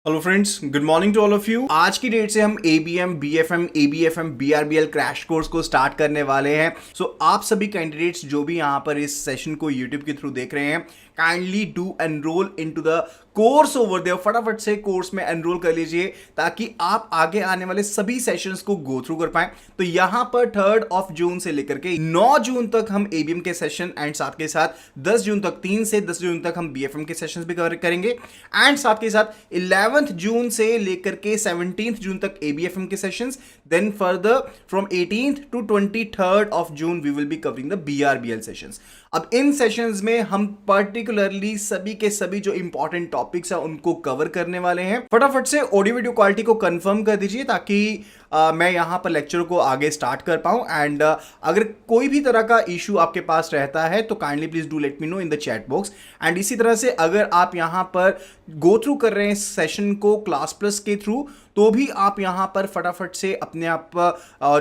Hello friends, good morning to all of you. आज की date से हम ABM, BFM, ABFM, BRBL crash course को स्टार्ट करने वाले हैं। सो आप सभी कैंडिडेट्स जो भी यहाँ पर इस सेशन को यूट्यूब के थ्रू देख रहे हैं, kindly do enroll into the course over there. फटाफट से कोर्स में एनरोल कर लीजिए ताकि आप आगे आने वाले सभी सेशंस को गो थ्रू कर पाए। तो यहाँ पर 3 जून से लेकर के 9 जून तक हम एबीएम के सेशन एंड साथ के साथ 10 जून तक 3 से 10 जून तक हम बीएफएम के सेशंस भी कवर करेंगे एंड साथ के साथ 11th जून से लेकर के 17th जून तक एबीएफएम के sessions. Then further from 18th to 23rd of June we will be covering the BRBL sessions. अब इन सेशंस में हम पर्टिकुलरली सभी के सभी जो इंपॉर्टेंट टॉपिक्स है उनको कवर करने वाले हैं। फटाफट से ऑडियो वीडियो क्वालिटी को कंफर्म कर दीजिए ताकि मैं यहां पर लेक्चर को आगे स्टार्ट कर पाऊं एंड अगर कोई भी तरह का इशू आपके पास रहता है तो kindly please do let me know in the chat box. And इसी तरह से अगर आप यहां पर गो थ्रू कर रहे हैं सेशन को क्लास प्लस के थ्रू तो भी आप यहां पर फटाफट से अपने आप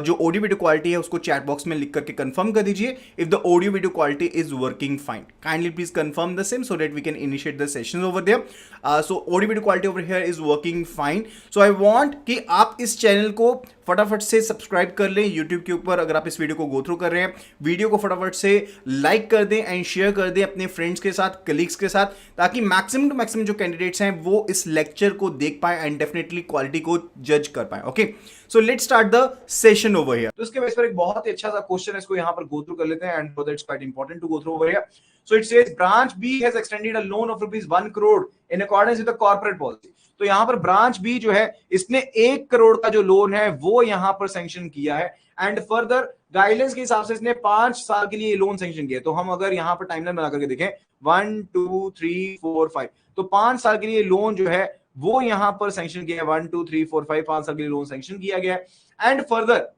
जो ऑडियो वीडियो क्वालिटी है उसको चैट बॉक्स में लिख करके कंफर्म कर दीजिए if the audio video quality is working fine. Kindly please confirm the same so that we can initiate the sessions over there. So audio video quality over here is working fine. So I want कि आप इस channel को फटाफट से subscribe कर लें YouTube के ऊपर। अगर आप इस वीडियो को गो थ्रू कर रहे हैं, वीडियो को फटाफट से लाइक कर दें एंड शेयर कर दें अपने फ्रेंड्स के साथ, कलीग्स के साथ, ताकि मैक्सिमम टू मैक्सिमम जो कैंडिडेट्स हैं वो इस लेक्चर को देख पाए एंड डेफिनेटली क्वालिटी को जज कर पाए। Okay, so let's start the session over here. तो इसके बेस पर एक बहुत ही अच्छा सा क्वेश्चन है, इसको यहां पर गो थ्रू कर लेते हैं and for that's quite important to go through over here. So it says branch B has extended a loan of ₹1 crore in accordance with the corporate policy. तो यहां पर ब्रांच बी जो है इसने 1 करोड़ का जो लोन है वो यहां पर सैंक्शन किया है एंड फर्दर गाइडलाइंस के हिसाब से इसने 5 साल के लिए लोन सैंक्शन किया। तो हम अगर यहां पर टाइमलाइन बना करके देखें 1 2 3 4 5 तो 5 साल के लिए लोन जो है वो यहां पर सैंक्शन किया है। 1 2 3 4 5 5 साल के लिए लोन सैंक्शन किया गया है एंड फर्दर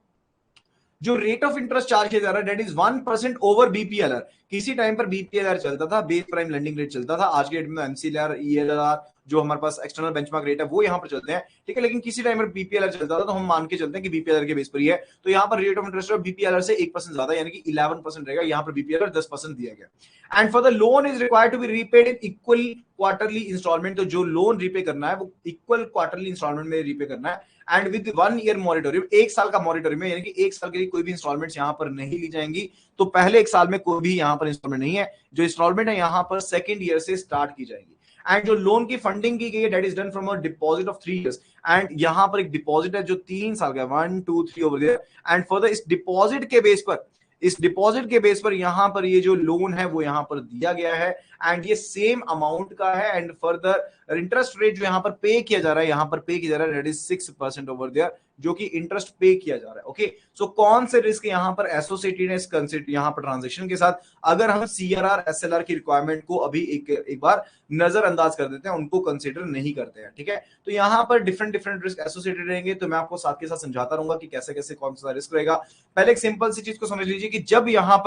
जो रेट ऑफ इंटरेस्ट चार्ज किया जा रहा है दैट इज 1% ओवर बीपीएलआर। किसी टाइम पर बीपीएलआर चलता था, बेस प्राइम लेंडिंग रेट चलता था। आज के डेट में एमसीएलआर, ईएलआर जो हमारे पास एक्सटर्नल बेंचमार्क रेट है वो यहां पर चलते हैं, ठीक है। लेकिन किसी टाइम पर बीपीएलआर चलता था तो हम मान के चलते हैं कि बीपीएलआर के बेस पर ही है। तो यहां पर रेट ऑफ इंटरेस्ट बीपीएलआर से 1% ज्यादा यानी कि 11% रहेगा। यहां पर बीपीएलआर 10% दिया गया and for the loan is required to be repaid in equal quarterly installment. तो जो लोन रीपे करना है वो इक्वल क्वार्टरली इंस्टॉलमेंट में रीपे करना है एंड विद 1 ईयर मॉरिटोरियम। 1 साल का मॉरिटोरियम है यानी कि 1 साल के लिए कोई भी इंस्टॉलमेंट्स यहां पर नहीं ली जाएंगी। तो पहले 1 साल में कोई भी यहां पर इंस्टॉलमेंट नहीं है। जो इंस्टॉलमेंट है यहां पर सेकंड ईयर से स्टार्ट की जाएगी एंड जो लोन की फंडिंग की गई है that is done from a deposit of 3 years and यहां पर एक डिपॉजिट है जो 3 साल का 1 2 3 ओवर देयर एंड फर्दर इस डिपॉजिट के बेस पर यहां पर ये जो लोन है वो यहां पर दिया गया है एंड ये सेम अमाउंट का है एंड फर्दर इंटरेस्ट रेट जो यहां पर पे किया जा रहा है यहां पर पे किया जा रहा है दैट इज 6% ओवर देयर जो कि इंटरेस्ट पे किया जा रहा है। ओके, सो कौन से रिस्क यहां पर एसोसिएटेड है इस यहां पर ट्रांजैक्शन के साथ। अगर हम सीआरआर एसएलआर की रिक्वायरमेंट को अभी एक बार नजरअंदाज कर देते हैं, उनको कंसीडर नहीं करते हैं, ठीक है। तो यहां पर डिफरेंट डिफरेंट रिस्क एसोसिएटेड रहेंगे। तो मैं आपको साथ के साथ समझाता रहूंगा कि कैसे कैसे कौन सा रिस्क रहेगा। पहले एक सिंपल सी चीज को समझ लीजिए कि जब यहां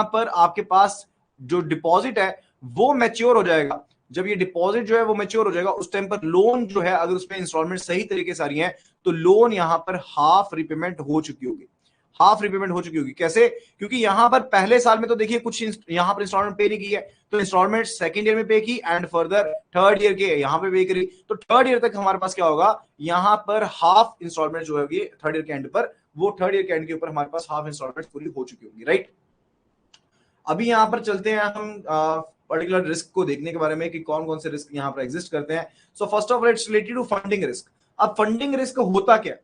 पर आपके पास जो डिपॉजिट है वो मैच्योर हो जाएगा, जब ये डिपॉजिट जो है वो मैच्योर हो जाएगा उस टाइम पर लोन जो है अगर उसमें इंस्टॉलमेंट सही तरीके से आ रही है तो लोन यहां पर हाफ रिपेमेंट हो चुकी होगी। कैसे? क्योंकि यहां पर पहले साल में तो देखिए कुछ यहां पर इंस्टॉलमेंट पे नहीं की है, तो इंस्टॉलमेंट सेकंड ईयर में पे की एंड फर्दर थर्ड ईयर के यहां पे पे करी। तो थर्ड ईयर तक हमारे पास क्या होगा, यहां पर हाफ इंस्टॉलमेंट जो होगी थर्ड ईयर के एंड पर, वो थर्ड ईयर के एंड के ऊपर हमारे पास हाफ इंस्टॉलमेंट पूरी हो चुकी होगी, राइट। अभी यहां पर चलते हैं हम पर्टिकुलर रिस्क को देखने के बारे में कि कौन कौन से रिस्क यहां पर एग्जिस्ट करते हैं। So first of all it's related to funding risk. अब फंडिंग रिस्क होता क्या,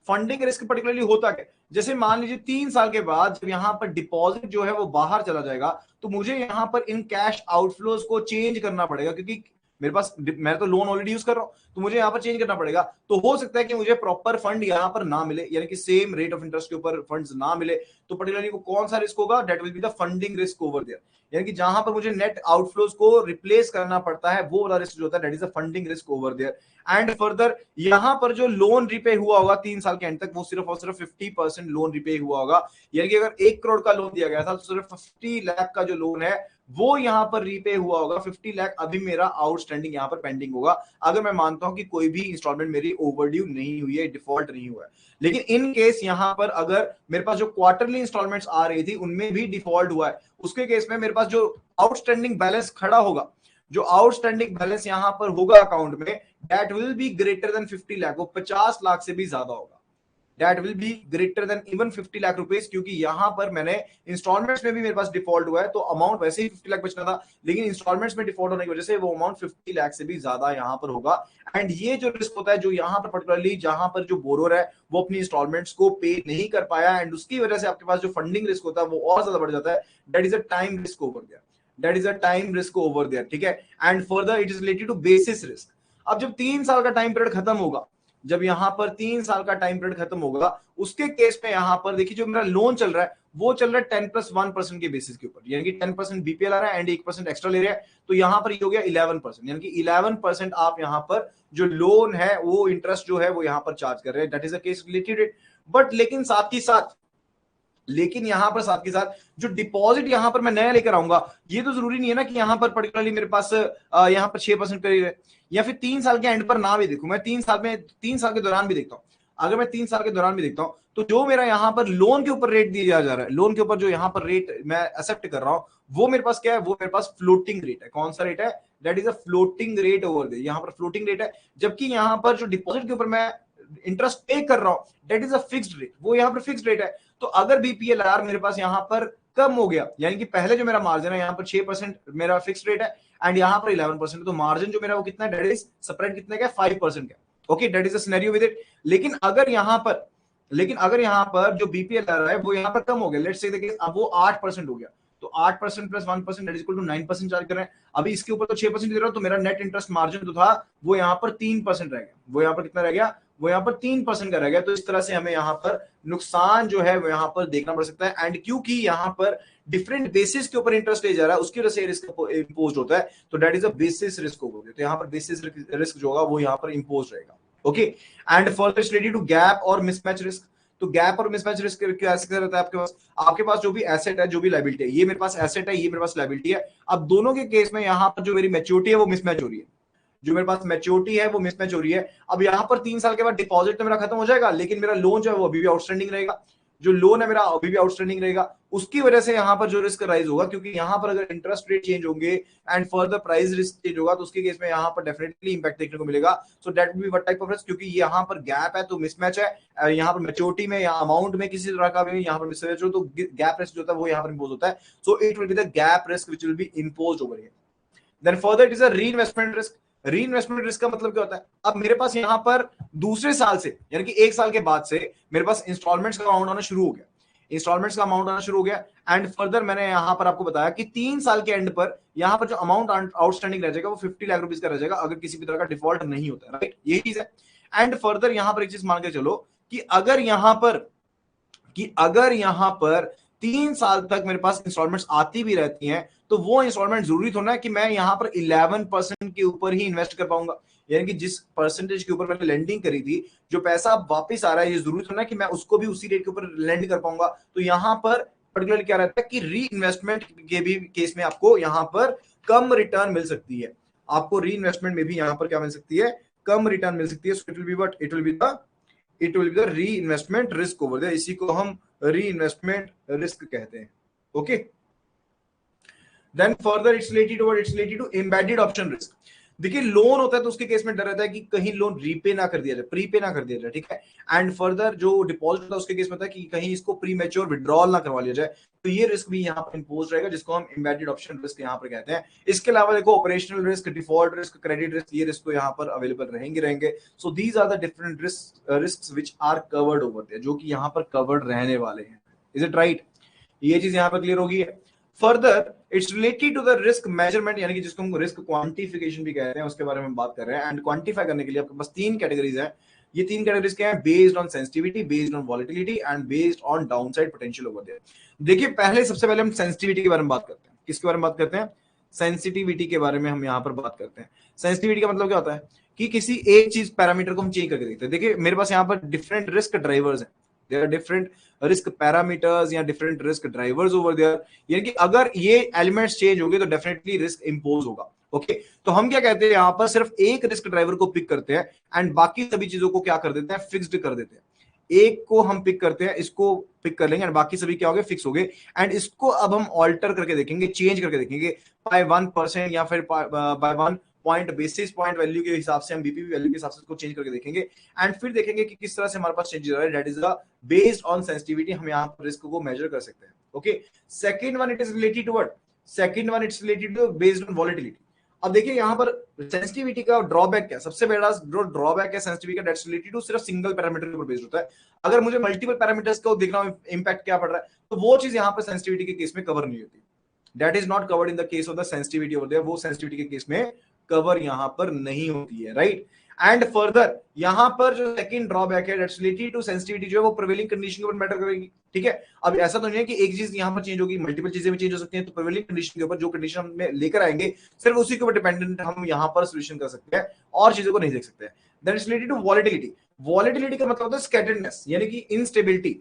फंडिंग रिस्क पर्टिकुलरली होता क्या, जैसे मान लीजिए 3 साल के बाद जब यहां पर डिपॉजिट जो है वो बाहर चला जाएगा तो मुझे यहां पर इन कैश आउटफ्लोज को चेंज करना पड़ेगा, क्योंकि मेरे पास मैं तो लोन ऑलरेडी यूज कर रहा हूं तो मुझे यहां पर चेंज करना पड़ेगा। तो हो सकता है कि मुझे प्रॉपर फंड यहां पर ना मिले यानी कि सेम रेट ऑफ इंटरेस्ट के ऊपर फंड्स ना मिले। तो पर्टिकुलरली वो कौन सा रिस्क होगा, that will be the funding risk over there. यानी कि जहां पर मुझे नेट आउटफ्लोज को रिप्लेस करना पड़ता है वो वाला रिस्क जो होता है that is the funding risk over there and further यहां पर जो लोन रिपे हुआ होगा 3 साल के एंड तक वो सिर्फ और सिर्फ 50% लोन रिपे हुआ होगा। यानी कि अगर 1 करोड़ का लोन दिया गया था तो सिर्फ 50 लाख का जो लोन है वो यहां पर रीपे हुआ होगा। 50 लाख अभी मेरा आउटस्टैंडिंग यहां पर पेंडिंग होगा अगर मैं मानता हूं कि कोई भी इंस्टॉलमेंट मेरी ओवरड्यू नहीं हुई है, डिफॉल्ट नहीं हुआ है। लेकिन इन केस यहां पर अगर मेरे पास जो क्वार्टरली इंस्टॉलमेंट्स आ रही थी उनमें भी डिफॉल्ट हुआ है, उसके केस में मेरे पास जो आउटस्टैंडिंग बैलेंस खड़ा होगा जो आउटस्टैंडिंग बैलेंस यहां पर होगा अकाउंट में, that will be greater than 50 lakh, वो 50 लाख से भी ज्यादा होगा। That will be greater than even 50 lakh rupees, क्योंकि यहां पर मैंने इंस्टॉलमेंट्स में भी मेरे पास डिफॉल्ट हुआ है, तो अमाउंट वैसे ही 50 लाख बचना था, लेकिन इंस्टॉलमेंट्स में डिफॉल्ट होने की वजह से वो अमाउंट 50 लाख से भी ज्यादा यहां पर होगा। एंड ये जो रिस्क होता है, जो यहां पर पर्टिकुलरली जहां पर जो बोरोर है वो अपनी इंस्टॉलमेंट्स को पे नहीं कर पाया, एंड उसकी वजह से आपके पास जो फंडिंग रिस्क होता है वो और ज्यादा बढ़ जाता है। That is a time risk over there, that is a time risk over there, ठीक है। And further it is related to basis risk. अब जब 3 साल का टाइम पीरियड खत्म होगा, जब यहां पर 3 साल का टाइम पीरियड खत्म होगा, उसके केस में यहां पर देखिए जो मेरा लोन चल रहा है वो चल रहा है 10+1% के बेसिस के ऊपर, यानी कि 10% बीपीएल आ रहा है एंड 1% एक्स्ट्रा ले रहा है, तो यहां पर ये हो गया 11%, यानी कि 11% आप यहां पर जो लोन है वो इंटरेस्ट जो है वो यहां पर चार्ज कर रहे हैं। That is a case related. But लेकिन साथ ही साथ, लेकिन यहां पर साथ के साथ जो डिपॉजिट यहां पर मैं नया लेकर आऊंगा, ये तो जरूरी नहीं है ना कि यहां पर पर्टिकुलरली मेरे पास यहां पर 6% करीब है, या फिर 3 साल के एंड पर ना भी देखूं, मैं 3 साल के दौरान भी देखता हूं। अगर मैं 3 साल के दौरान भी देखता हूं, तो जो मेरा यहां पर लोन के ऊपर रेट दिया जा रहा है, लोन के ऊपर जो यहां पर रेट मैं एक्सेप्ट कर रहा हूं, वो मेरे पास क्या है, वो मेरे पास फ्लोटिंग रेट है। कौन सा रेट है? That is a floating rate over there, यहां पर फ्लोटिंग रेट है। जबकि यहां पर जो डिपॉजिट के ऊपर मैं इंटरेस्ट पे कर रहा हूं, that is a fixed rate, वो यहां पर फिक्स्ड रेट है। तो अगर बीपीएलआर मेरे पास यहां पर कम हो गया, यानी कि पहले जो मेरा मार्जिन है यहां पर 6% मेरा फिक्स्ड रेट है एंड यहां पर 11%, तो मार्जिन जो मेरा वो कितना है, दैट इज स्प्रेड कितने का, 5% का। Okay, that is a scenario with it. लेकिन अगर यहां पर जो बीपीएलआर है वो यहां पर कम हो गया, लेट्स से देखिए अब वो 8% हो गया, तो 8% plus 1% that is equal to 9% charge कर रहे हैं। अभी इसके ऊपर तो 6% दे रहा हूं, तो मेरा नेट इंटरेस्ट मार्जिन जो था वो यहां पर 3% रह गया। वो यहां पर कितना रह गया? वो यहां पर 3% का रह गया। तो इस तरह से हमें यहां पर नुकसान जो है वो यहां पर देखना पड़ सकता है। एंड क्योंकि यहां पर डिफरेंट बेसिस के ऊपर इंटरेस्ट ले जा रहा है, उसकी वजह से रिस्क इंपोज होता है, तो that is a basis risk होगा। तो यहां पर बेसिस रिस्क जो होगा वो यहां पर इंपोज रहेगा। Okay, and further it's related to gap और मिसमैच रिस्क। तो गैप और मिसमैच रिस्क कैसे रहता है आपके पास जो भी एसेट है, जो भी लायबिलिटी है, ये मेरे पास एसेट है, ये मेरे पास लायबिलिटी है। अब दोनों के केस में यहां पर जो मेरी मैच्योरिटी है वो मिसमैच हो रही है, जो मेरे पास मैच्योरिटी है वो मिसमैच हो रही है। अब यहां पर 3 साल के बाद डिपॉजिट तो मेरा खत्म हो जाएगा, लेकिन मेरा लोन जो है वो अभी भी आउटस्टैंडिंग रहेगा, जो लोन है मेरा अभी भी आउटस्टैंडिंग रहेगा। उसकी वजह से यहां पर जो रिस्क राइज होगा, क्योंकि यहां पर अगर इंटरेस्ट रेट चेंज होंगे and further price risk change होगा, तो उसके केस में यहां पर डेफिनेटली इंपैक्ट देखने को मिलेगा। So that will be what type of risk, क्योंकि यहां पर गैप है तो मिसमैच है, यहां पर मैच्योरिटी में या अमाउंट में किसी तरह का भी यहां पर मिसमैच हो, तो गैप रिस्क जो होता है वो यहां पर इंपोज होता है। So it will be the gap risk which will be imposed over here. Then further it is a reinvestment risk. Reinvestment risk का मतलब क्या होता है? अब मेरे पास यहां पर दूसरे साल से, यानी कि 1 साल के बाद से मेरे पास इंस्टॉलमेंट्स का अमाउंट आना शुरू हो गया, इंस्टॉलमेंट्स का अमाउंट आना शुरू हो गया। एंड फर्दर मैंने यहां पर आपको बताया कि 3 साल के एंड पर यहां पर जो अमाउंट आउटस्टैंडिंग रह जाएगा वो 50 लाख रुपीज का रह जाएगा, अगर किसी भी तरह का डिफॉल्ट नहीं होता है, राइट? यही चीज है। एंड फर्दर यहां पर एक चीज मान के चलो कि अगर यहां पर 3 साल तक मेरे पास इंस्टॉलमेंट्स आती भी रहती हैं, तो वो इंस्टॉलमेंट जरूरी थोड़ा है कि मैं यहां पर 11% के ऊपर ही इन्वेस्ट कर पाऊंगा, यानी कि जिस परसेंटेज के ऊपर मैंने लेंडिंग करी थी, जो पैसा वापस आ रहा है, ये जरूरी थोड़ा कि मैं उसको भी उसी रेट के ऊपर लेंड कर पाऊंगा। तो यहां पर पर्टिकुलरली क्या रहता है कि री इन्वेस्टमेंट के भी केस में आपको यहां पर कम रिटर्न मिल सकती है, आपको री इन्वेस्टमेंट में भी यहां पर क्या मिल सकती है? कम रिटर्न मिल सकती है। So it will be what, it will be the reinvestment risk over there, इसी को हम री इन्वेस्टमेंट रिस्क कहते हैं। Okay, then further it's related to embedded option risk. देखिए लोन होता है तो उसके केस में डर रहता है कि कहीं लोन रीपे ना कर दिया जाए, प्रीपे ना कर दिया जाए, ठीक है। एंड फर्दर जो डिपॉजिट होता है उसके केस में होता है कि कहीं इसको प्री मैच्योर विड्रॉल ना करवा लिया जाए, तो ये रिस्क भी यहाँ पर इंपोज रहेगा, जिसको हम एम्बेडेड ऑप्शन रिस्क यहाँ पर कहते हैं। इसके अलावा देखो operational risk, default risk, credit risk, ये रिस्क तो यहाँ पर अवेलेबल रहेंगे। So these are the different risk which are covered over there, जो कि यहाँ पर कवर्ड रहने वाले हैं। Is it right? ये चीज यहाँ पर क्लियर होगी है। Further it's related to the risk measurement, यानी कि जिसको हम रिस्क क्वांटिफिकेशन भी कहते हैं, उसके बारे में बात कर रहे हैं। एंड क्वांटिफाई करने के लिए आपके पास 3 कैटेगरीज हैं। ये 3 कैटेगरीज क्या है? Based on sensitivity, based on volatility and based on downside potential over there. देखिए पहले सबसे पहले हम सेंसिटिविटी के बारे में बात करते हैं। किसके बारे में बात करते हैं? सेंसिटिविटी के बारे में हम यहाँ पर बात करते हैं। सेंसिटिविटी का मतलब क्या होता है कि किसी एक चीज पैरामीटर को हम चेंज करके देखते हैं। देखिए मेरे पास यहाँ पर डिफरेंट रिस्क ड्राइवर्स हैं, there are different risk parameters या different risk drivers over there, यानी कि अगर ये एलिमेंट्स चेंज होंगे तो डेफिनेटली रिस्क इंपोज होगा। ओके, तो हम क्या कहते हैं यहाँ पर सिर्फ एक रिस्क ड्राइवर को पिक करते हैं एंड बाकी सभी चीजों को क्या कर देते हैं? फिक्स्ड कर देते हैं। एक को हम पिक करते हैं, इसको पिक कर लेंगे एंड बाकी सभी क्या हो गए, फिक्स हो गए। एंड इसको अब हम ऑल्टर करके देखेंगे, चेंज करके देखेंगे बाय 1% या फिर by 1 point, basis point value के हिसाब से, हम बीपीपी वैल्यू के हिसाब से इसको चेंज करके देखेंगे। एंड फिर देखेंगे कि किस तरह से हमारे पास चेंज हो रहा है, that is the based on sensitivity, हम यहाँ पर रिस्क को मेजर कर सकते हैं। Okay, second one it is related to what, second one it's related to based on volatility. अब देखिए यहाँ पर सेंसिटिविटी का ड्रॉबैक क्या, सबसे बड़ा जो ड्रॉबैक है सेंसिटिविटी का, दैट्स रिलेटेड टू सिर्फ सिंगल पैरामीटर के ऊपर बेस्ड होता है। अगर मुझे मल्टीपल पैरामीटर्स को देख रहा हूं इंपैक्ट क्या पड़ रहा है, तो वो चीज यहाँ पर सेंसिटिविटी के केस में कवर नहीं होती। That is not covered in the case of the sensitivity over there, वो सेंसिटिविटी के केस में कवर यहाँ पर नहीं होती है, राइट। एंड फर्दर यहाँ पर जो सेकंड ड्रॉबैक है, दैट्स रिलेटेड टू सेंसिटिविटी, जो है वो प्रिवेलिंग कंडीशन के ऊपर मैटर करेगी, ठीक है। अब ऐसा तो नहीं है कि एक चीज यहाँ पर चेंज होगी, मल्टीपल चीजें भी चेंज हो सकती हैं, तो प्रिवेलिंग कंडीशन के ऊपर जो कंडीशन हम लेकर आएंगे सिर्फ उसी के ऊपर डिपेंडेंट हम यहाँ पर सोल्यूशन कर सकते हैं, और चीजों को नहीं देख सकते हैं। That is related to volatility. Volatility का मतलब होता है स्कैटर्डनेस, यानी कि इनस्टेबिलिटी।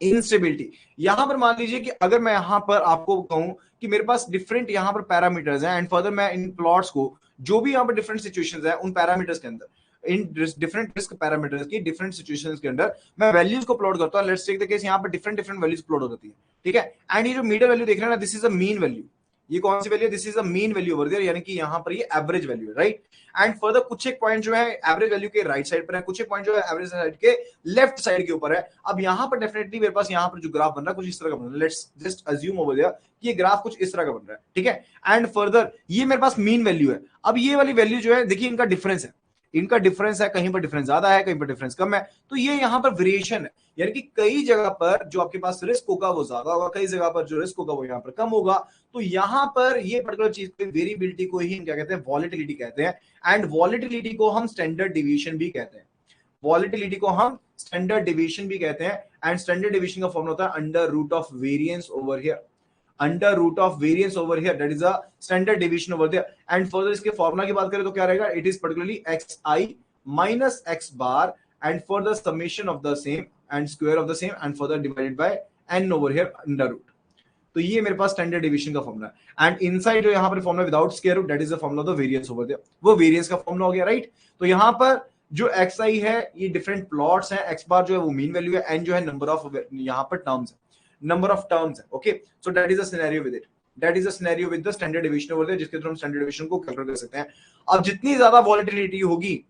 इंस्टेबिलिटी यहां पर मान लीजिए कि अगर मैं यहां पर आपको कहूं कि मेरे पास डिफरेंट यहां पर पैरामीटर्स हैं, एंड फर्दर मैं इन प्लॉट्स को, जो भी यहां पर डिफरेंट सिचुएशंस हैं उन पैरामीटर्स के अंदर, इन डिफरेंट रिस्क पैरामीटर्स की डिफरेंट सिचुएशंस के अंदर मैं वैल्यूज को प्लॉट करता हूं। लेट्स टेक द केस यहां पर डिफरेंट डिफरेंट वैल्यूज प्लॉट हो जाती है, ठीक है। एंड ये जो मीडियन वैल्यू देख रहे हैं ना, this is a mean value. ये कौन सी वैल्यू है, this is a mean value over there, यानी कि यहां पर ये एवरेज वैल्यू है, राइट। एंड फर्दर कुछ एक पॉइंट जो है एवरेज वैल्यू के राइट साइड पर है, कुछ एक पॉइंट जो है एवरेज साइड के लेफ्ट साइड के ऊपर है। अब यहां पर डेफिनेटली मेरे पास यहां पर जो ग्राफ बन रहा है कुछ इस तरह का बन रहा है। Let's just assume over there कि ये ग्राफ कुछ इस तरह का बन रहा है, ठीक है। एंड फर्दर ये मेरे पास मीन वैल्यू है। अब ये वाली वैल्यू जो है, देखिए इनका डिफरेंस है, इनका डिफरेंस है, कहीं पर डिफरेंस ज्यादा है, कहीं पर डिफरेंस कम है, तो ये यहां पर वेरिएशन है। यानी कि कई जगह पर जो आपके पास रिस्क होगा वो ज्यादा होगा, कई जगह पर जो रिस्क होगा वो यहां पर कम होगा। तो यहां पर ये पर्टिकुलर चीज पे वेरिएबिलिटी को ही क्या कहते हैं, वॉलेटिलिटी कहते हैं। एंड वॉलेटिलिटी को हम स्टैंडर्ड डिवीजन भी कहते हैं, वॉलेटिलिटी को हम स्टैंडर्ड डिवीजन भी कहते हैं। एंड स्टैंडर्ड डिवीजन का फॉर्मूला होता है under root of variance over here, under root of variance over here, that is a standard division over there. And further इसके फॉर्मूला की बात करें तो क्या रहेगा, it is particularly xi minus x bar and further summation of the same and square of the same and further divided by n over here under root। तो ये मेरे पास स्टैंडर्ड डिवीजन का फॉर्मूला है। एंड इनसाइड जो यहाँ पर formula without square root, that is the formula of the variance over there, वो वेरिएंस का फॉर्मूला हो गया, राइट। तो यहाँ पर जो xi है ये डिफरेंट प्लॉट्स हैं, x बार जो है वो मीन वैल्यू है, n जो है नंबर ऑफ यहाँ पर टर्म्स है, नंबर ऑफ टर्म्स है। Okay, so that is a scenario with it, that is a scenario with the standard division over there, जिसके थ्रू हम स्टैंडर्ड डिवीजन को कैलकुलेट कर सकते हैं। अब जितनी ज्यादा वॉलेटिलिटी होगी,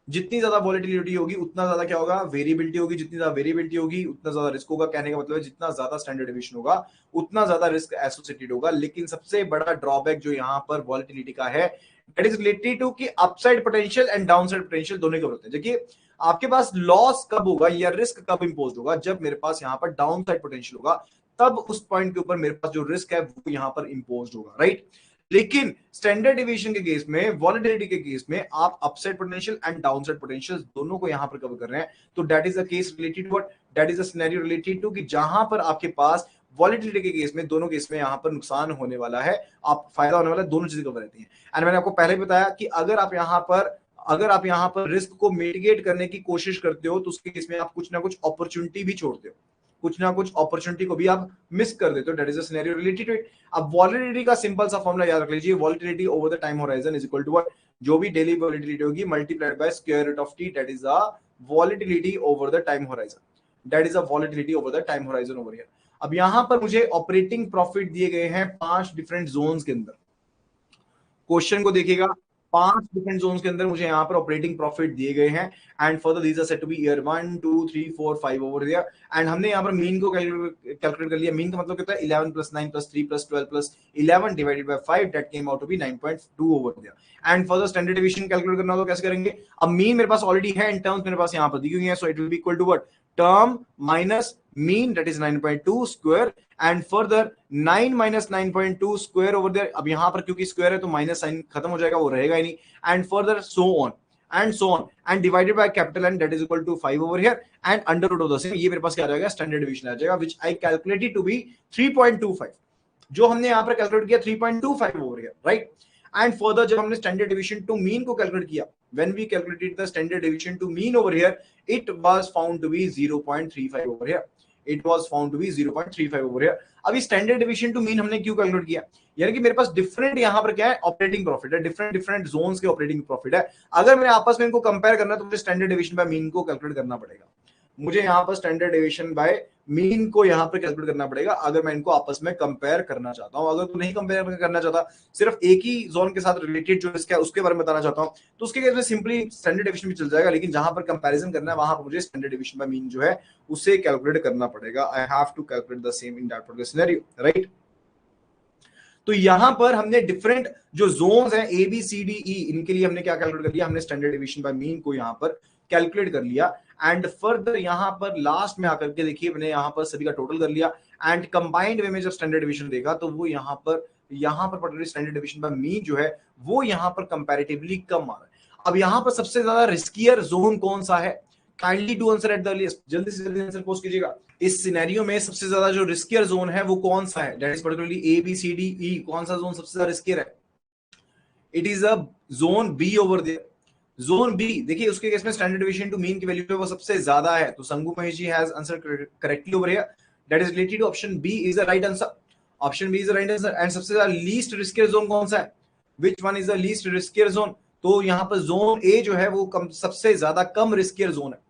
जितनी ज्यादा वॉलेटिलिटी होगी उतना ज्यादा क्या होगा, वेरिएबिलिटी होगी, जितनी ज्यादा वेरिएबिलिटी होगी उतना ज्यादा रिस्क होगा। कहने का मतलब है जितना ज्यादा स्टैंडर्ड डिवीजन होगा उतना ज्यादा रिस्क एसोसिएटेड होगा। लेकिन सबसे बड़ा ड्रॉबैक जो यहाँ पर वॉलेटिलिटी का है, दैट इज रिलेटेड टू कि upside potential and downside potential दोनों के होते हैं। देखिए आपके पास लॉस कब होगा या रिस्क कब इंपोज होगा, जब मेरे पास यहाँ पर डाउन साइड पोटेंशियल होगा, तब उस पॉइंट के ऊपर मेरे पास जो रिस्क है वो यहाँ पर इंपोज होगा, राइट। लेकिन स्टैंडर्ड डिवीजन के केस में, वॉलेटिलिटी के केस में आप upside potential and downside potential दोनों को यहां पर कवर कर रहे हैं। तो that is a case related to what, that is a scenario related to कि जहां पर आपके पास वॉलेटिलिटी के केस में, दोनों केस में यहां पर नुकसान होने वाला है, आप फायदा होने वाला है, दोनों चीजें कवर रहती हैं। एंड मैंने आपको पहले बताया कि अगर आप यहां पर रिस्क को मिटिगेट करने की कोशिश करते हो तो उसके केस में आप कुछ ना कुछ अपॉर्चुनिटी भी छोड़ते हो, कुछ ना कुछ अपॉर्चुनिटी को भी आप मिस कर देते हो। That is a scenario related to it. अब वॉलेटिलिटी का सिंपल सा फॉर्मूला याद रख लीजिए, volatility over the time horizon is equal to what, जो भी डेली वॉलेटिलिटी होगी multiplied by square root of T, that is a volatility over the time horizon, that is a volatility over the time horizon over here. अब यहां पर मुझे operating profit दिए गए हैं 5 डिफरेंट जोन्स के अंदर। क्वेश्चन को देखिएगा, 5 डिफरेंट जोन्स के अंदर मुझे यहाँ पर ऑपरेटिंग प्रॉफिट दिए गए हैं। And further these are set to be year 1 2 3 4 5 over there. And हमने यहाँ पर मीन को कैलकुलेट कर लिया। मीन का मतलब क्या होता है, 11 + 9 + 3 + 12 + 11 divided by 5, that came out to be 9.2 over there. And further standard division calculate करना हो तो कैसे करेंगे, अब मीन मेरे पास ऑलरेडी है, इन टर्म्स मेरे पास यहाँ पर दी हुई है, so it will be equal to what, term minus mean, that is 9.2 square. And further 9 - 9.2 square over there. अब यहां पर क्योंकि स्क्वायर है तो माइनस साइन खत्म हो जाएगा, वो रहेगा ही नहीं। And further so on and divided by capital N, that is equal to 5 over here. And under root of the same, ये मेरे पास क्या आ जाएगा, स्टैंडर्ड डिवीजन आ जाएगा, which I calculated to be 3.25, जो हमने यहां पर कैलकुलेट किया 3.25 over here, right. And further जब हमने स्टैंडर्ड डिवीजन टू मीन को कैलकुलेट किया, when we calculated the standard deviation to mean over here, it was found to be 0.35 over here, it was found to be 0.35 over here। अभी standard division to mean हमने क्यों calculate किया, यानी कि मेरे पास different यहां पर क्या है, ऑपरेटिंग प्रॉफिट है, डिफरेंट डिफरेंट जोन्स के ऑपरेटिंग प्रॉफिट है। अगर मैंने आपस में इनको कंपेयर करना है तो मुझे स्टैंडर्ड डिवीजन बाय मीन को कैलकुलेट करना पड़ेगा। मुझे यहाँ पर स्टैंडर्ड डेविएशन बाय मीन को यहाँ पर कैलकुलेट करना पड़ेगा अगर मैं इनको आपस में कंपेयर करना चाहता हूँ। अगर तो नहीं कंपेयर करना चाहता, सिर्फ एक ही जोन के साथ रिलेटेड जो रिस्क है उसके बारे में बताना चाहता हूँ, तो उसके केस में सिंपली स्टैंडर्ड डेविएशन भी चल जाएगा। लेकिन जहां पर कंपैरिजन करना है वहां पर मुझे स्टैंडर्ड डेविएशन बाय मीन जो है उसे कैलकुलेट करना पड़ेगा। I have to calculate the same in that particular scenario, right. तो यहां पर हमने डिफरेंट जो जोन्स हैं ए बी सी डी ई, इनके लिए हमने क्या कैलकुलेट कर लिया, हमने स्टैंडर्ड डेविएशन बाय मीन को यहां पर कैलकुलेट कर लिया। एंड फर्दर यहां पर लास्ट में आकर के देखिए मैंने यहां पर सभी का टोटल कर लिया एंड कंबाइंड वे में जब स्टैंडर्ड डेविएशन देखा तो वो यहां पर particular standard deviation by mean जो है वो यहां पर कंपैरेटिवली कम आ रहा है। अब यहां पर सबसे ज्यादा रिस्कियर जोन कौन सा है, kindly to answer at the list, जल्दी से जल्दी आंसर पोस्ट कीजिएगा। इस सिनेरियो में सबसे ज्यादा जो रिस्कियर जोन है वो कौन सा है, that is particularly A B C D E, कौन सा जोन सबसे ज्यादा रिस्कियर है? It is a zone B over there. Zone B देखिए उसके केस में स्टैंडर्ड डेविएशन टू मीन की वैल्यू है वो सबसे ज्यादा है, तो Sangu Mahesh ji has answer correctly over here, that is related to option B is the right answer. Option B is the right answer. And सबसे ज्यादा लीस्ट रिस्कियर जोन कौन सा है, which one is the least riskier zone? तो यहां पर zone A जो है वो सबसे ज्यादा कम रिस्कियर जोन है,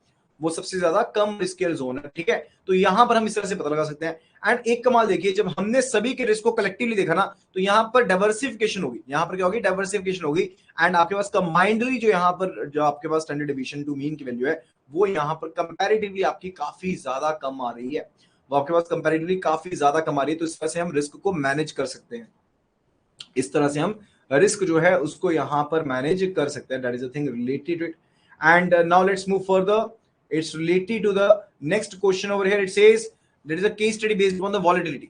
वो सबसे ज्यादा कम रिस्कियर जोन है, ठीक है। तो यहां पर हम इस तरह से पता लगा सकते हैं। एंड एक कमाल देखिए, जब हमने सभी के रिस्क को कलेक्टिवली देखा ना तो यहां पर डाइवर्सिफिकेशन होगी, यहां पर क्या होगी, डाइवर्सिफिकेशन होगी। एंड आपके पास कंबाइंडली जो यहां पर जो आपके पास स्टैंडर्ड डेविएशन टू मीन की वैल्यू है वो यहां पर कंपैरेटिवली आपकी काफी ज्यादा कम आ रही है, वो आपके पास कंपैरेटिवली काफी ज्यादा कम आ रही है। तो इस तरह से हम रिस्क को मैनेज कर सकते हैं, इस तरह से हम रिस्क जो है उसको यहां पर मैनेज कर सकते हैं। That is a thing related to it. And now let's move further, it's related to the next question over here. It says there is a case study based on the volatility,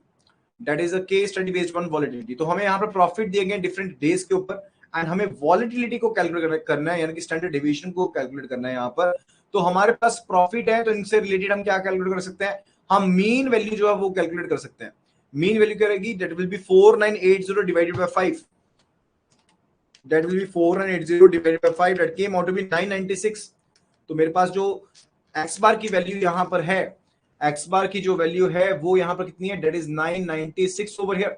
that is a case study based on volatility। तो हमें यहाँ पर profit दिए गए different days के ऊपर and हमें volatility को कैलकुलेट करना है, यानी कि स्टैंडर्ड डेविएशन को कैलकुलेट करना है यहाँ पर। तो हमारे पास प्रॉफिट है तो इनसे रिलेटेड हम क्या कैलकुलेट कर सकते हैं, हम मीन वैल्यू जो है वो कैलकुलेट कर सकते हैं। मीन वैल्यू क्या रहेगी, that will be 4980 divided by 5, that will be 4980 divided by 5, that came out to be 996। तो मेरे पास जो एक्स बार की वैल्यू यहां पर है, एक्स बार की जो वैल्यू है वो यहां पर कितनी है, दैट इज 996 ओवर हियर,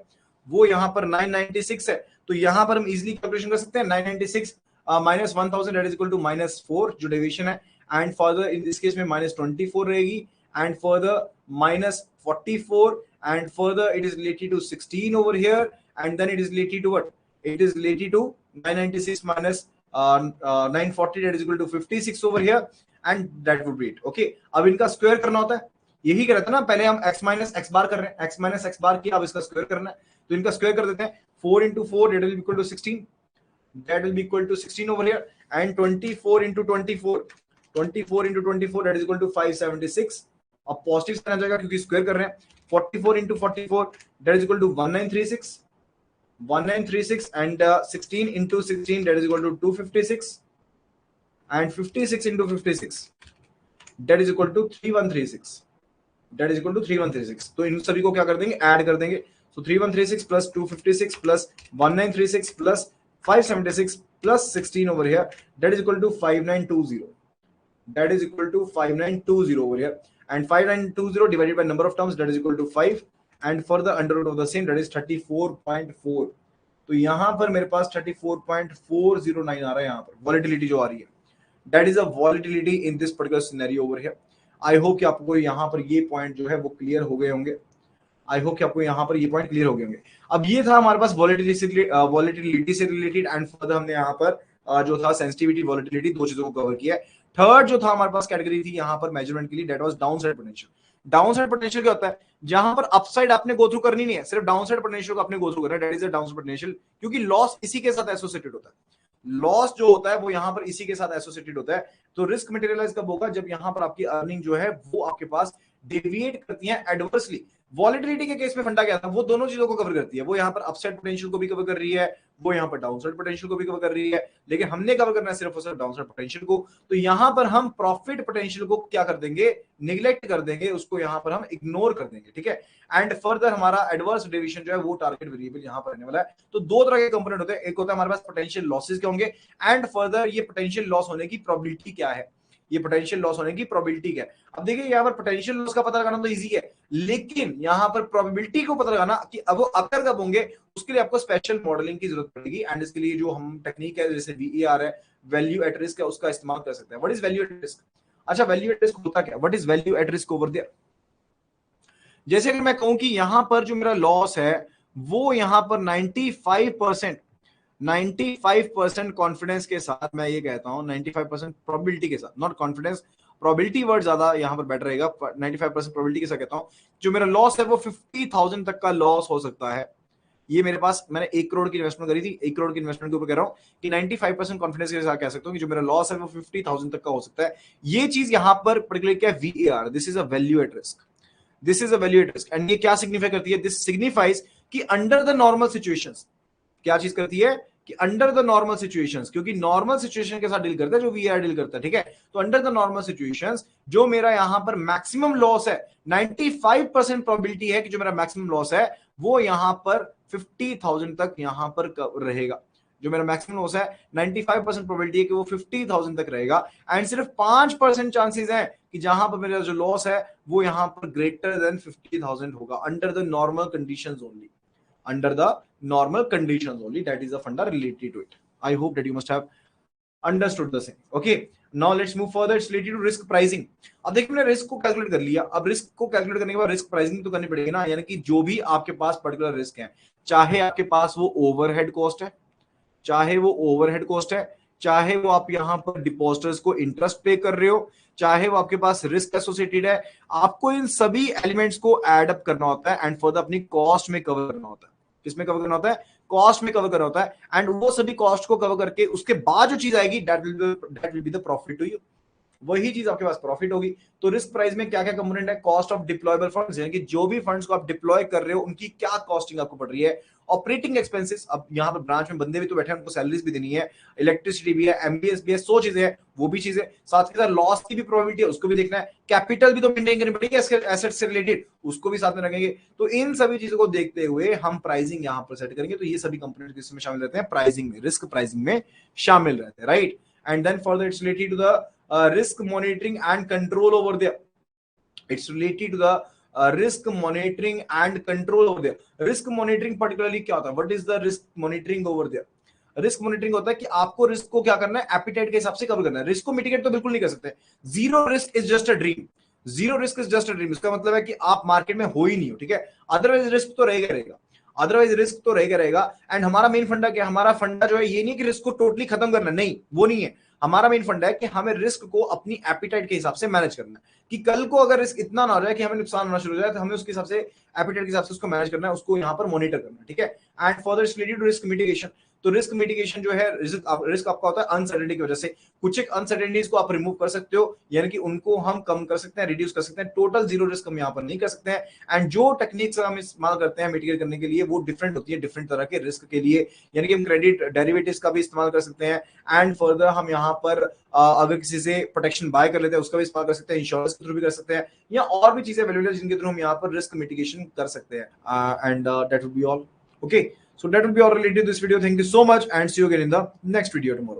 वो यहां पर 996 है। तो यहां पर हम इजीली कैलकुलेशन कर सकते हैं, 996 minus 1000 that is equal to -4 जो डेविएशन है। And further in this case में -24 रहेगी and further -44 and further it is related to 16 over here and then it is related to what, it is related to 996 minus 940 that is equal to 56 over here and that would be it। okay, अब इनका square करना होता है, यही कर रहे थे ना पहले हम x माइनस एक्स बार कर रहे हैं, x माइनस एक्स बार किया, अब इसका स्क्वायर करना है तो इनका स्क्वायर कर देते हैं। 4 into 4 that will be equal to 16, that will be equal to 16 over here and 24 into 24 into 24 that is equal to 576। अब पॉजिटिव साइन आ जाएगा क्योंकि स्क्वायर कर रहे हैं। 44 into 44 that is equal to 1936 and 16 into 16 that is equal to 256 and 56 into 56 that is equal to 3136, that is equal to 3136। तो इन सभी को क्या कर देंगे, ऐड कर देंगे। so 3136 plus 256 plus 1936 plus 576 plus 16 over here that is equal to 5920, that is equal to 5920 over here and 5920 divided by number of terms that is equal to 5 and for the under root of the same that is 34.4। तो यहां पर मेरे पास 34.409 आ रहा है यहाँ पर volatility जो आ रही है, that is a volatility in this particular scenario over here. I hope कि आपको यहाँ पर ये पॉइंट जो है वो क्लियर हो गए होंगे, आई होप कि आपको यहाँ पर ये पॉइंट क्लियर हो गए होंगे। अब ये था हमारे पास वॉलिटिलिटी से रिलेटेड एंड फर्दर हमने यहाँ पर जो था सेंसिटिविटी वॉलिटिलिटी दो चीजों को कवर किया है। थर्ड जो था हमारे पास कैटेगरी थी यहाँ पर मेजरमेंट के लिए, that was down side potential. Down side potential क्या होता है, जहां पर अपसाइड आपने गो थ्रू करनी नहीं है, सिर्फ डाउन साइड पोटेंशियल को आपने गो थ्रू करना है, that is the down side potential. क्योंकि लॉस इसी के साथ एसोसिएटेड होता है, लॉस जो होता है वो यहां पर इसी के साथ एसोसिएटेड होता है। तो रिस्क मटेरियलाइज कब होगा, जब यहां पर आपकी अर्निंग जो है वो आपके पास डेविएट करती है एडवर्सली। वॉलिटिलिटी के केस में फंडा क्या था, वो दोनों चीजों को कवर करती है, वो यहाँ पर अपसाइड पोटेंशियल को भी कवर कर रही है, वो यहाँ पर डाउनसाइड पोटेंशियल को भी कवर कर रही है, लेकिन हमने कवर करना है सिर्फ और सिर्फ डाउनसाइड पोटेंशियल को। तो यहाँ पर हम प्रॉफिट पोटेंशियल को क्या कर देंगे, निगलेक्ट कर देंगे, उसको यहाँ पर हम इग्नोर कर देंगे, ठीक है। एंड फर्दर हमारा एडवर्स डेविएशन जो है वो टारगेट वेरिएबल यहाँ पर रहने वाला है। तो दो तरह के कंपोनेंट होते हैं, एक होता है हमारे पास पोटेंशियल लॉसेस क्या होंगे एंड फर्दर ये पोटेंशियल लॉस होने की प्रोबेबिलिटी क्या है, ये पोटेंशियल लॉस होने की प्रोबेबिलिटी क्या है। अब देखिए यहाँ पर पोटेंशियल लॉस का पता लगाना तो इजी है, लेकिन यहाँ पर प्रोबेबिलिटी को पता लगाना कि अब वो अकर कब होंगे, उसके लिए आपको स्पेशल मॉडलिंग की जरूरत पड़ेगी। एंड इसके लिए जो हम टेक्निक है जैसे VAR है, वैल्यू एट रिस्क है, उसका इस्तेमाल कर सकते हैं। What is value at risk? अच्छा, वैल्यू एट रिस्क होता क्या, what is value at risk over there? जैसे कि मैं कहूं कि यहां पर जो मेरा लॉस है वो यहां पर 95% कॉन्फिडेंस के साथ मैं ये कहता हूं, 95% प्रोबेबिलिटी के साथ, नॉट कॉन्फिडेंस, प्रोबेबिलिटी वर्ड ज्यादा यहां पर बेटर रहेगा, 95% प्रोबेबिलिटी के साथ कहता हूं जो मेरा लॉस है वो 50,000 तक का लॉस हो सकता है। ये मेरे पास, मैंने 1 करोड़ की इन्वेस्टमेंट करी थी, 1 करोड़ की इन्वेस्टमेंट के ऊपर कह रहा हूं कि 95% कॉन्फिडेंस के साथ कह सकता हूं कि जो मेरा लॉस है वो 50,000 तक का हो सकता है। ये चीज यहां पर पर्टिकुलर क्या है, VAR, this is a value at risk, this is a value at risk. And ये क्या सिग्निफाई करती है, दिस सिग्निफाइज कि अंडर द नॉर्मल सिचुएशंस, क्या चीज करती है कि अंडर द नॉर्मल सिचुएशंस, क्योंकि नॉर्मल सिचुएशन के साथ डील करता है जो VAR डील करता है, ठीक है। तो अंडर द नॉर्मल सिचुएशंस जो मेरा यहां पर मैक्सिमम लॉस है, 95% प्रोबेबिलिटी है कि जो मेरा मैक्सिमम लॉस है वो यहां पर 50,000 तक यहां पर रहेगा। जो मेरा मैक्सिमम लॉस है 95% प्रोबेबिलिटी है कि वो 50,000 तक रहेगा। एंड सिर्फ 5% चांसेस है कि जहां पर मेरा जो लॉस है वो यहां पर ग्रेटर देन 50,000 होगा, under the normal conditions only, under the normal conditions only. That is the funda related to it. I hope that you must have understood the same. Okay, now let's move further. It's related to risk pricing. अब देखिए मैंने risk को calculate कर लिया, अब risk को calculate करने के बाद रिस्क प्राइसिंग तो करनी पड़ेगी ना, यानी कि जो भी आपके पास पर्टिकुलर रिस्क है, चाहे आपके पास वो ओवरहेड कॉस्ट है, चाहे वो ओवरहेड कॉस्ट है, चाहे वो आप यहां पर डिपॉजिटर्स को इंटरेस्ट पे कर रहे हो, चाहे वो आपके पास रिस्क एसोसिएटेड है, आपको इन सभी एलिमेंट्स को ऐड अप करना होता है एंड फर्दर अपनी कॉस्ट में कवर करना होता है। किसमें कवर करना होता है, कॉस्ट में कवर करना होता है। एंड वो सभी कॉस्ट को कवर करके उसके बाद जो चीज आएगी that will be the profit to you, वही चीज आपके पास प्रॉफिट होगी। तो रिस्क प्राइस में क्या क्या कंपोनेंट है, कॉस्ट ऑफ डिप्लॉयबल फंड्स, यानी कि जो भी फंड्स को आप डिप्लॉय कर रहे हो उनकी क्या कॉस्टिंग आपको पड़ रही है, ऑपरेटिंग एक्सपेंसेस, अब यहाँ पर ब्रांच में बंदे भी तो बैठे हैं, उनको सैलरीज भी देनी है, इलेक्ट्रिसिटी भी है, एमबीएस भी है, 100 चीजें हैं, वो भी चीजें, साथ के साथ लॉस की भी प्रोबेबिलिटी है उसको भी देखना है, कैपिटल भी तो मेंटेन करनी पड़ेगी एसेट से रिलेटेड, उसको भी साथ में रखेंगे। तो इन सभी चीजों को देखते हुए हम प्राइसिंग यहाँ पर सेट करेंगे। तो ये सभी कंपोनेंट किसमें शामिल रहते हैं, प्राइसिंग में, रिस्क प्राइसिंग में शामिल रहते हैं, right. And then further it's related to the risk monitoring and control over there. It's related to the risk monitoring and control over there. Risk monitoring particularly क्या होता है, what is the risk monitoring over there? Risk monitoring होता है कि आपको risk को क्या करना है, एपिटाइट के हिसाब से कवर करना है। रिस्क को मिटिगेट तो बिल्कुल नहीं कर सकते, zero risk is just a dream, zero risk is just a dream, इसका मतलब है कि आप मार्केट में हो ही नहीं हो, ठीक है। अदरवाइज रिस्क तो रहेगा रहेगा, अदरवाइज रिस्क तो रहेगा रहेगा। एंड हमारा मेन फंडा क्या, हमारा फंडा जो है ये नहीं कि रिस्क को टोटली खत्म करना, नहीं वो नहीं है। हमारा मेन फंडा है कि हमें रिस्क को अपनी एपिटाइट के हिसाब से मैनेज करना है, कि कल को अगर रिस्क इतना ना हो जाए कि हमें नुकसान होना शुरू हो जाए तो हमें उसके हिसाब से एपिटाइट के हिसाब से उसको मैनेज करना है, उसको यहाँ पर मॉनिटर करना है, ठीक है। And further it's related to risk mitigation. तो रिस्क मिटिगेशन जो है, रिस्क आपका होता है अनसर्टेनिटी की वजह से, कुछ एक अनसर्टेनिटीज को आप रिमूव कर सकते हो, यानी कि उनको हम कम कर सकते हैं, रिड्यूस कर सकते हैं। टोटल जीरो रिस्क हम यहाँ पर नहीं कर सकते हैं। एंड जो टेक्निक्स हम इस्तेमाल करते हैं मिटिगेट करने के लिए वो डिफरेंट होती है डिफरेंट तरह के रिस्क के लिए, यानी कि हम क्रेडिट डेरिवेटिव्स का भी इस्तेमाल कर सकते हैं। एंड फर्दर हम यहाँ पर अगर किसी से प्रोटेक्शन बाय कर लेते हैं उसका भी इस्तेमाल कर सकते हैं, इंश्योरेंस के थ्रू भी कर सकते हैं, या और भी चीजें अवेलेबल है जिनके थ्रू हम यहाँ पर रिस्क मिटिगेशन कर सकते हैं। And that will be all. Okay, so that will be all related to this video. Thank you so much and see you again in the next video tomorrow.